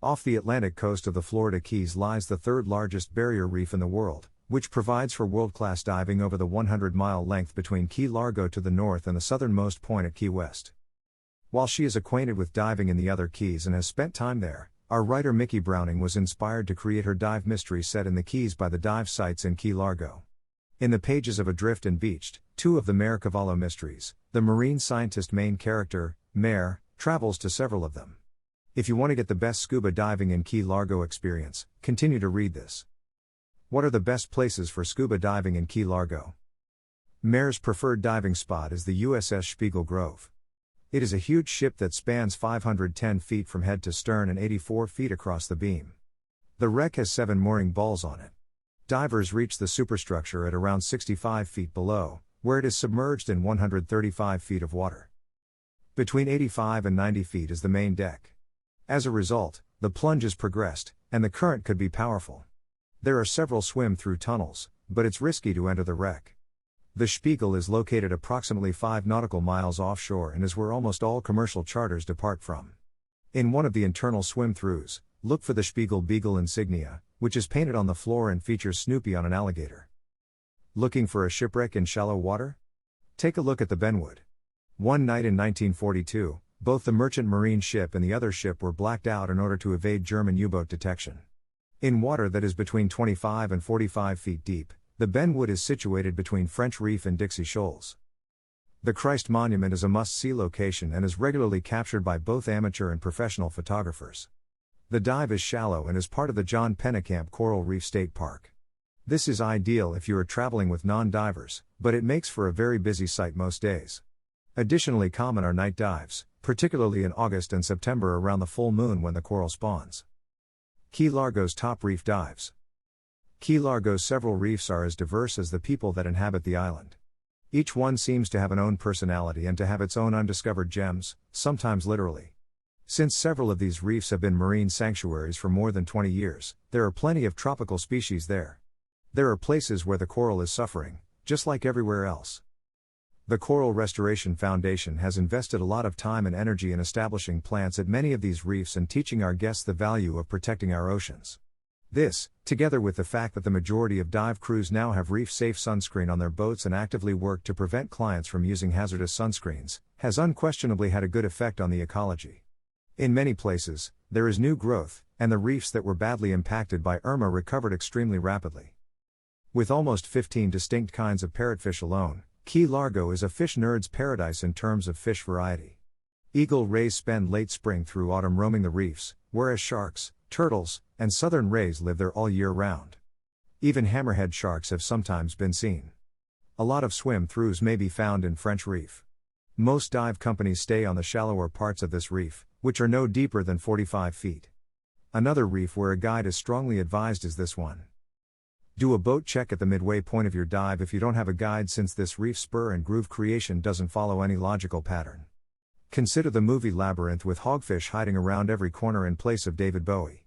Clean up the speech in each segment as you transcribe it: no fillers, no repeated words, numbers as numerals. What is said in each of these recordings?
Off the Atlantic coast of the Florida Keys lies the third largest barrier reef in the world, which provides for world-class diving over the 100-mile length between Key Largo to the north and the southernmost point at Key West. While she is acquainted with diving in the other Keys and has spent time there, our writer Mickey Browning was inspired to create her dive mystery set in the Keys by the dive sites in Key Largo. In the pages of Adrift and Beached, two of the Mare Cavallo mysteries, the marine scientist main character, Mare, travels to several of them. If you want to get the best scuba diving in Key Largo experience, continue to read this. What are the best places for scuba diving in Key Largo? Mare's preferred diving spot is the USS Spiegel Grove. It is a huge ship that spans 510 feet from head to stern and 84 feet across the beam. The wreck has 7 mooring balls on it. Divers reach the superstructure at around 65 feet below, where it is submerged in 135 feet of water. Between 85 and 90 feet is the main deck. As a result, the plunge is progressed, and the current could be powerful. There are several swim-through tunnels, but it's risky to enter the wreck. The Spiegel is located approximately 5 nautical miles offshore and is where almost all commercial charters depart from. In one of the internal swim-throughs, look for the Spiegel Beagle insignia, which is painted on the floor and features Snoopy on an alligator. Looking for a shipwreck in shallow water? Take a look at the Benwood. One night in 1942, both the merchant marine ship and the other ship were blacked out in order to evade German U-boat detection. In water that is between 25 and 45 feet deep, the Benwood is situated between French Reef and Dixie Shoals. The Christ Monument is a must-see location and is regularly captured by both amateur and professional photographers. The dive is shallow and is part of the John Pennekamp Coral Reef State Park. This is ideal if you are traveling with non-divers, but it makes for a very busy site most days. Additionally common are night dives, particularly in August and September around the full moon when the coral spawns. Key Largo's top reef dives. Key Largo's several reefs are as diverse as the people that inhabit the island. Each one seems to have an own personality and to have its own undiscovered gems, sometimes literally. Since several of these reefs have been marine sanctuaries for more than 20 years, there are plenty of tropical species there. There are places where the coral is suffering, just like everywhere else. The Coral Restoration Foundation has invested a lot of time and energy in establishing plants at many of these reefs and teaching our guests the value of protecting our oceans. This, together with the fact that the majority of dive crews now have reef-safe sunscreen on their boats and actively work to prevent clients from using hazardous sunscreens, has unquestionably had a good effect on the ecology. In many places, there is new growth, and the reefs that were badly impacted by Irma recovered extremely rapidly. With almost 15 distinct kinds of parrotfish alone, Key Largo is a fish nerd's paradise in terms of fish variety. Eagle rays spend late spring through autumn roaming the reefs, whereas sharks, turtles, and southern rays live there all year round. Even hammerhead sharks have sometimes been seen. A lot of swim-throughs may be found in French Reef. Most dive companies stay on the shallower parts of this reef, which are no deeper than 45 feet. Another reef where a guide is strongly advised is this one. Do a boat check at the midway point of your dive if you don't have a guide, since this reef spur and groove creation doesn't follow any logical pattern. Consider the movie Labyrinth with hogfish hiding around every corner in place of David Bowie.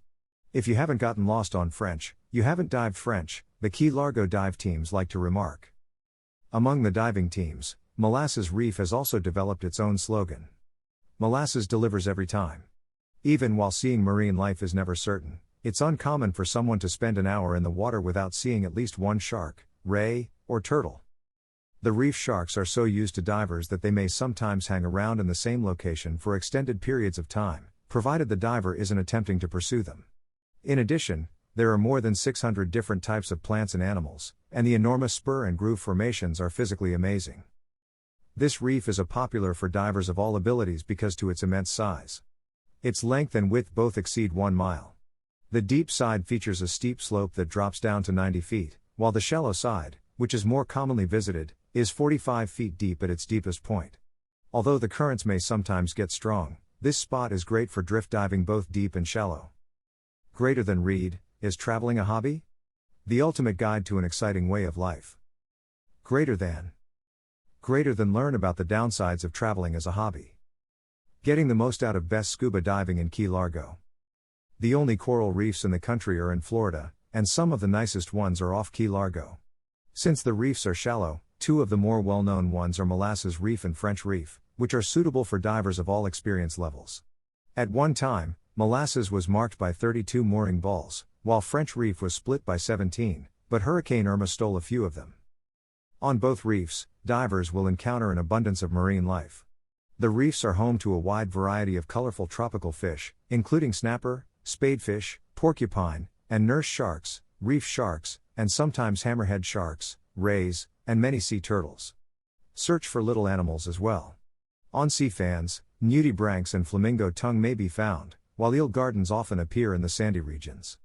If you haven't gotten lost on French, you haven't dived French, the Key Largo dive teams like to remark. Among the diving teams, Molasses Reef has also developed its own slogan. Molasses delivers every time. Even while seeing marine life is never certain, it's uncommon for someone to spend an hour in the water without seeing at least one shark, ray, or turtle. The reef sharks are so used to divers that they may sometimes hang around in the same location for extended periods of time, provided the diver isn't attempting to pursue them. In addition, there are more than 600 different types of plants and animals, and the enormous spur and groove formations are physically amazing. This reef is popular for divers of all abilities because to its immense size. Its length and width both exceed 1 mile. The deep side features a steep slope that drops down to 90 feet, while the shallow side, which is more commonly visited, is 45 feet deep at its deepest point. Although the currents may sometimes get strong, this spot is great for drift diving both deep and shallow. Greater than read, is traveling a hobby? The ultimate guide to an exciting way of life. Greater than learn about the downsides of traveling as a hobby. Getting the most out of best scuba diving in Key Largo. The only coral reefs in the country are in Florida, and some of the nicest ones are off Key Largo. Since the reefs are shallow, two of the more well-known ones are Molasses Reef and French Reef, which are suitable for divers of all experience levels. At one time, Molasses was marked by 32 mooring balls, while French Reef was split by 17, but Hurricane Irma stole a few of them. On both reefs, divers will encounter an abundance of marine life. The reefs are home to a wide variety of colorful tropical fish, including snapper, spadefish, porcupine, and nurse sharks, reef sharks, and sometimes hammerhead sharks, rays, and many sea turtles. Search for little animals as well. On sea fans, nudibranchs and flamingo tongue may be found, while eel gardens often appear in the sandy regions.